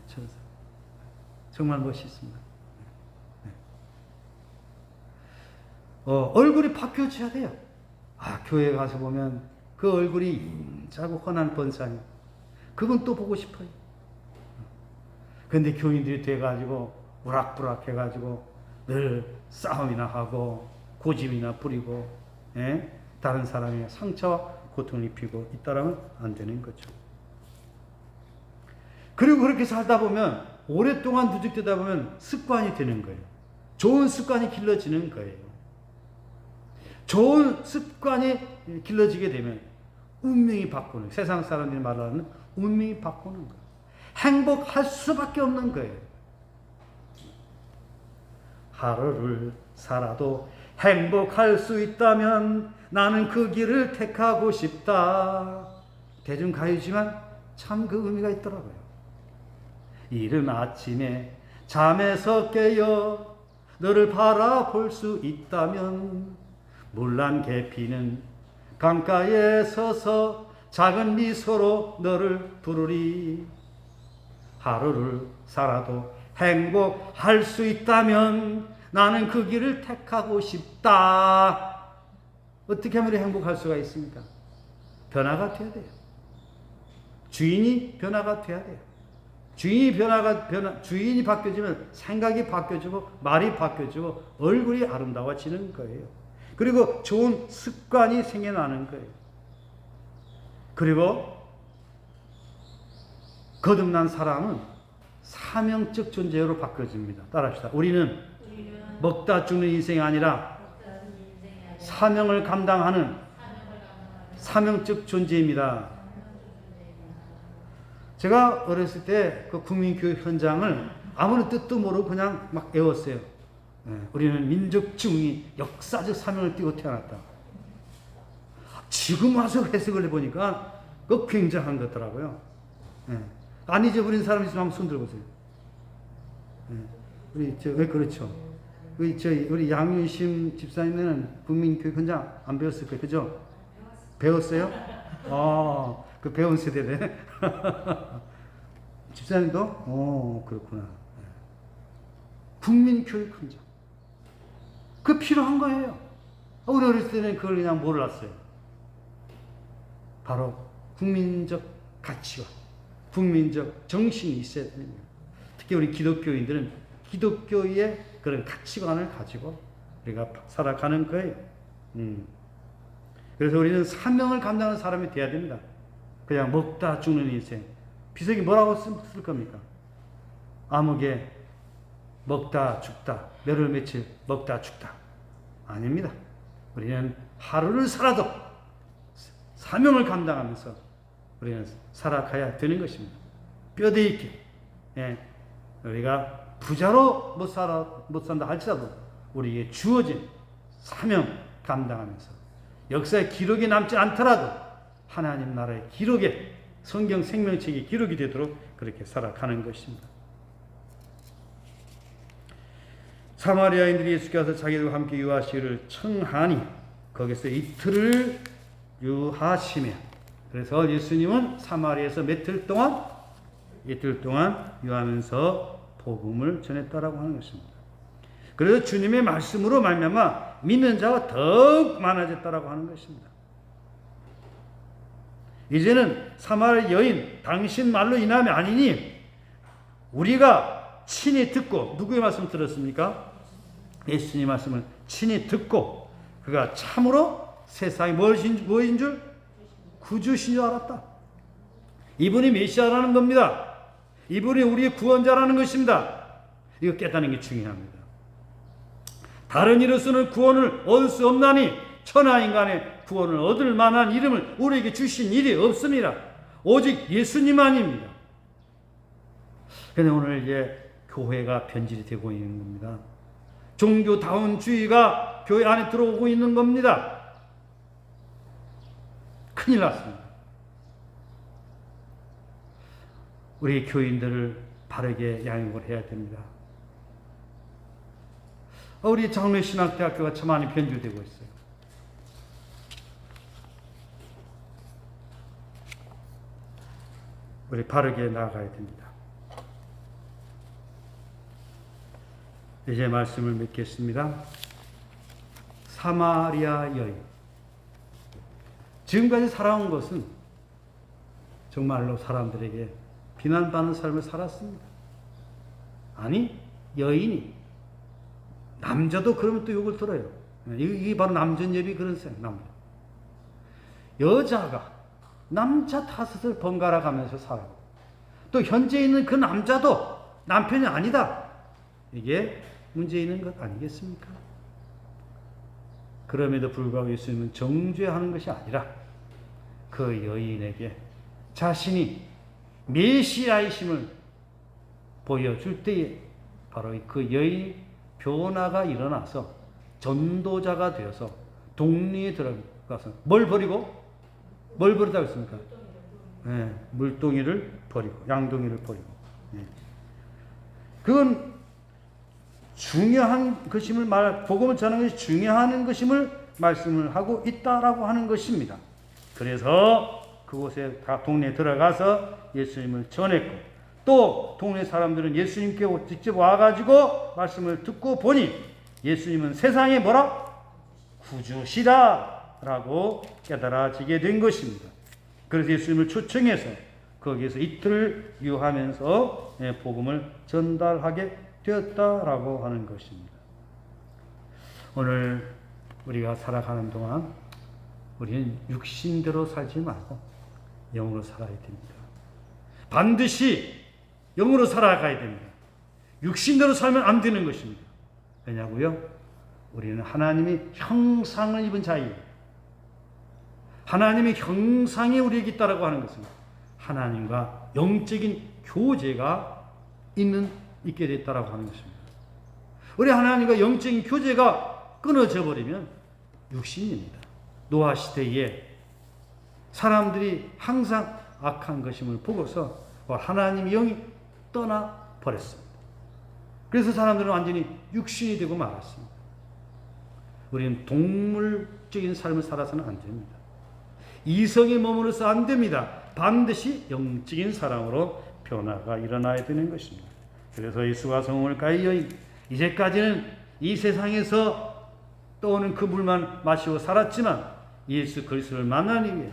천사. 정말 멋있습니다. 네. 얼굴이 바뀌어져야 돼요. 교회 가서 보면 그 얼굴이 임자고 헌한 권사님, 그건 또 보고 싶어요. 근데 교인들이 돼가지고 우락부락 해가지고 늘 싸움이나 하고 고집이나 부리고 다른 사람의 상처와 고통을 입히고 있다라면 안 되는 거죠. 그리고 그렇게 살다 보면 오랫동안 누적되다 보면 습관이 되는 거예요. 좋은 습관이 길러지는 거예요. 좋은 습관이 길러지게 되면 운명이 바꾸는, 세상 사람들이 말하는 운명이 바꾸는 거예요. 행복할 수밖에 없는 거예요. 하루를 살아도 행복할 수 있다면 나는 그 길을 택하고 싶다. 대중가요지만 참 그 의미가 있더라고요. 이른 아침에 잠에서 깨어 너를 바라볼 수 있다면 물란개 피는 강가에 서서 작은 미소로 너를 부르리. 하루를 살아도 행복할 수 있다면 나는 그 길을 택하고 싶다. 어떻게 하면 행복할 수가 있습니까? 변화가 돼야 돼요. 주인이 변화가 돼야 돼요. 주인이 바뀌어지면 생각이 바뀌어지고 말이 바뀌어지고 얼굴이 아름다워지는 거예요. 그리고 좋은 습관이 생겨나는 거예요. 그리고 거듭난 사람은 사명적 존재로 바뀌어집니다. 따라합시다. 우리는 먹다 죽는 인생이 아니라 사명을 감당하는 사명적 존재입니다. 제가 어렸을 때 그 국민교육 현장을 아무런 뜻도 모르고 그냥 막 외웠어요. 우리는 민족 중의 역사적 사명을 띠고 태어났다. 지금 와서 해석을 해보니까 그 굉장한 거더라고요. 안 잊어버린 사람 있으면 한번 손 들어보세요. 그렇죠. 우리 양윤심 집사님은 국민교육 현장 안 배웠을 거예요. 그죠? 배웠어요? 그 배운 세대네. 집사님도? 그렇구나. 국민교육 현장. 그 필요한 거예요. 우리 어렸을 때는 그걸 그냥 몰랐어요. 바로 국민적 가치와 국민적 정신이 있어야 됩니다. 특히 우리 기독교인들은 기독교의 그런 가치관을 가지고 우리가 살아가는 거예요. 그래서 우리는 사명을 감당하는 사람이 돼야 됩니다. 그냥 먹다 죽는 인생. 비석이 뭐라고 쓸 겁니까? 암흑에 먹다 죽다, 몇월 며칠 먹다 죽다. 아닙니다. 우리는 하루를 살아도 사명을 감당하면서 우리는 살아가야 되는 것입니다. 뼈대 있게. 우리가 부자로 못 산다 할지라도 우리에게 주어진 사명 감당하면서 역사의 기록이 남지 않더라도 하나님 나라의 기록에 성경 생명책의 기록이 되도록 그렇게 살아가는 것입니다. 사마리아인들이 예수께서 자기들과 함께 유하시기를 청하니 거기서 이틀을 유하시며, 그래서 예수님은 사마리아에서 이틀 동안 유하면서 복음을 전했다라고 하는 것입니다. 그래서 주님의 말씀으로 말미암아 믿는 자가 더욱 많아졌다라고 하는 것입니다. 이제는 사마리아 여인 당신 말로 인함이 아니니 우리가 친히 듣고, 누구의 말씀 들었습니까? 예수님 말씀을 친히 듣고 그가 참으로 세상이 무엇인 줄? 구주신 줄 알았다. 이분이 메시아라는 겁니다. 이분이 우리의 구원자라는 것입니다. 이거 깨닫는 게 중요합니다. 다른 이로서는 구원을 얻을 수 없나니 천하인간의 구원을 얻을 만한 이름을 우리에게 주신 일이 없습니다. 오직 예수님만입니다. 그런데 오늘 이제 교회가 변질이 되고 있는 겁니다. 종교다운주의가 교회 안에 들어오고 있는 겁니다. 큰일 났습니다. 우리 교인들을 바르게 양육을 해야 됩니다. 우리 장로신학대학교가 참 많이 변질되고 있어요. 우리 바르게 나아가야 됩니다. 이제 말씀을 맺겠습니다. 사마리아 여인. 지금까지 살아온 것은 정말로 사람들에게 비난받는 삶을 살았습니다. 아니, 여인이, 남자도 그러면 또 욕을 들어요. 이게 바로 남전예비 그런 셈, 남자. 여자가 남자 탓을 번갈아 가면서 살고, 또 현재 있는 그 남자도 남편이 아니다. 이게 문제 있는 것 아니겠습니까? 그럼에도 불구하고 예수님은 정죄하는 것이 아니라 그 여인에게 자신이 메시아이심을 보여줄 때에 바로 그 여인이 변화가 일어나서 전도자가 되어서 동리에 들어가서 뭘 버리고? 뭘 버리다고 했습니까? 네, 물동이를 버리고 양동이를 버리고. 네. 그건 중요한 것임을 복음을 전하는 것이 중요한 것임을 말씀을 하고 있다라고 하는 것입니다. 그래서 그곳에 다 동네에 들어가서 예수님을 전했고, 또 동네 사람들은 예수님께 직접 와가지고 말씀을 듣고 보니 예수님은 세상에 뭐라? 구주시다 라고 깨달아지게 된 것입니다. 그래서 예수님을 초청해서 거기에서 이틀을 유하면서 복음을 전달하게 되었다라고 하는 것입니다. 오늘 우리가 살아가는 동안 우리는 육신대로 살지 말고 영으로 살아야 됩니다. 반드시 영으로 살아가야 됩니다. 육신대로 살면 안 되는 것입니다. 왜냐고요? 우리는 하나님의 형상을 입은 자예요. 하나님의 형상이 우리에게 있다라고 하는 것은 하나님과 영적인 교제가 있게 됐다라고 하는 것입니다. 우리 하나님과 영적인 교제가 끊어져 버리면 육신입니다. 노아 시대에 사람들이 항상 악한 것임을 보고서 하나님의 영이 떠나 버렸습니다. 그래서 사람들은 완전히 육신이 되고 말았습니다. 우리는 동물적인 삶을 살아서는 안 됩니다. 이성에 머무르서 안 됩니다. 반드시 영적인 사람으로 변화가 일어나야 되는 것입니다. 그래서 예수가 성령을 가하여 이제까지는 이 세상에서 떠오는 그 물만 마시고 살았지만 예수 그리스도를 만나기 위해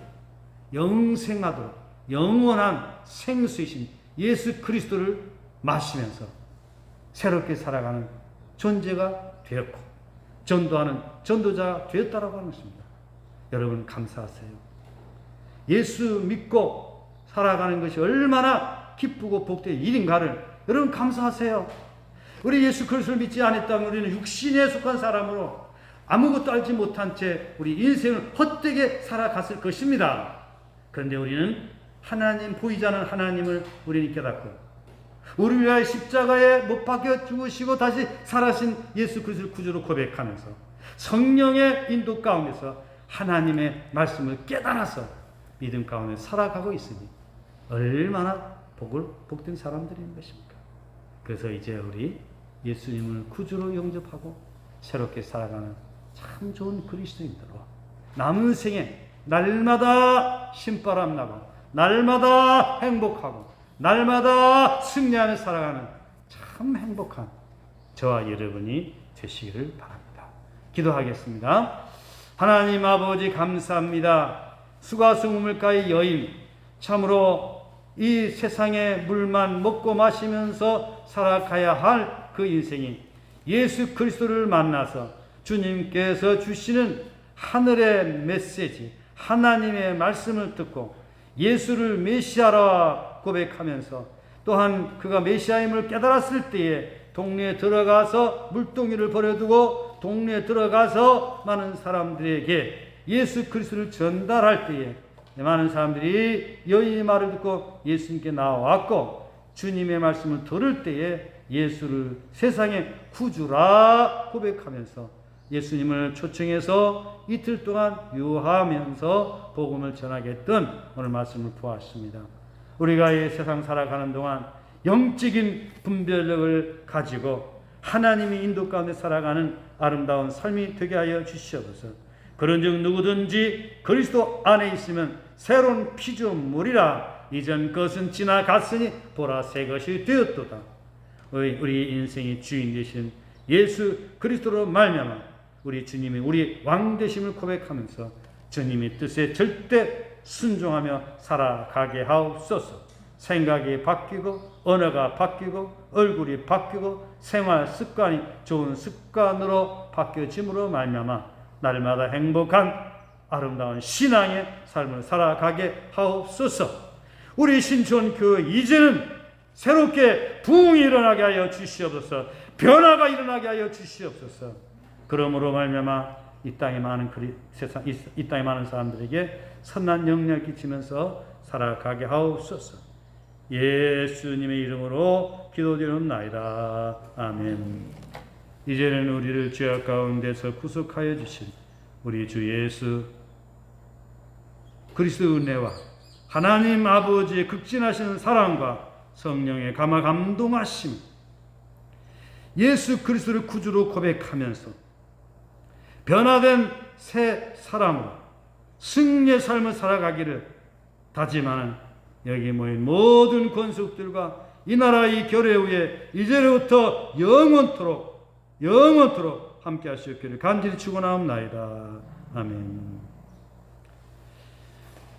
영생하도록 영원한 생수이신 예수 그리스도를 마시면서 새롭게 살아가는 존재가 되었고 전도하는 전도자가 되었다라고 하는 것입니다. 여러분 감사하세요. 예수 믿고 살아가는 것이 얼마나 기쁘고 복된 일인가를 여러분 감사하세요. 우리 예수 그리스도를 믿지 않았다면 우리는 육신에 속한 사람으로 아무것도 알지 못한 채 우리 인생을 헛되게 살아갔을 것입니다. 그런데 우리는 하나님, 보이지 않는 하나님을 우리는 깨닫고 우리를 위하여 십자가에 못 박혀 죽으시고 다시 살아신 예수 그리스도를 구주로 고백하면서 성령의 인도 가운데서 하나님의 말씀을 깨달아서 믿음 가운데 살아가고 있으니 얼마나 복된 사람들인 것입니까? 그래서 이제 우리 예수님을 구주로 영접하고 새롭게 살아가는 참 좋은 그리스도인들로 남은 생에 날마다 신바람 나고 날마다 행복하고 날마다 승리하며 살아가는 참 행복한 저와 여러분이 되시기를 바랍니다. 기도하겠습니다. 하나님 아버지 감사합니다. 수가성우물가의 여인 참으로 이 세상의 물만 먹고 마시면서 살아가야 할 그 인생이 예수 그리스도를 만나서 주님께서 주시는 하늘의 메시지 하나님의 말씀을 듣고 예수를 메시아라 고백하면서 또한 그가 메시아임을 깨달았을 때에 동네에 들어가서 물동이를 버려두고 동네에 들어가서 많은 사람들에게 예수 그리스도를 전달할 때에 많은 사람들이 여인의 말을 듣고 예수님께 나왔고, 주님의 말씀을 들을 때에 예수를 세상의 구주라 고백하면서 예수님을 초청해서 이틀 동안 유하면서 복음을 전하겠던 오늘 말씀을 보았습니다. 우리가 이 세상 살아가는 동안 영적인 분별력을 가지고 하나님의 인도 가운데 살아가는 아름다운 삶이 되게 하여 주시옵소서. 그런즉 누구든지 그리스도 안에 있으면 새로운 피조물이라, 이전 것은 지나갔으니 보라 새 것이 되었도다. 우리 인생의 주인 되신 예수 그리스도로 말미암아 우리 주님이 우리 왕 되심을 고백하면서 주님의 뜻에 절대 순종하며 살아가게 하옵소서. 생각이 바뀌고 언어가 바뀌고 얼굴이 바뀌고 생활 습관이 좋은 습관으로 바뀌어짐으로 말미암아 날마다 행복한 아름다운 신앙의 삶을 살아가게 하옵소서. 우리 신촌교회 이제는 새롭게 부흥이 일어나게 하여 주시옵소서. 변화가 일어나게 하여 주시옵소서. 그러므로 말미암아 이 땅에 많은 이 땅에 많은 사람들에게 선한 영향을 끼치면서 살아가게 하옵소서. 예수님의 이름으로 기도드리옵나이다. 아멘. 이제는 우리를 죄악 가운데서 구속하여 주신 우리 주 예수 그리스도의 은혜와 하나님 아버지의 극진하시는 사랑과 성령의 감동하심, 예수 그리스도를 구주로 고백하면서 변화된 새 사람으로 승리의 삶을 살아가기를 다짐하는 여기 모인 모든 권속들과 이 나라의 결의 후에 이제로부터 영원토록 함께 하시옵기를 간절히 축원하옵나이다. 아멘.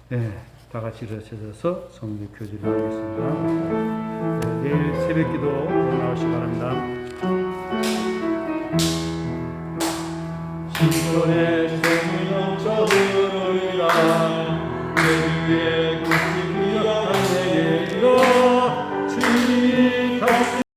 네, 다 같이 일어서서 성도 교제를 하겠습니다. 네, 내일 새벽기도 나오시기 바랍니다. 신촌의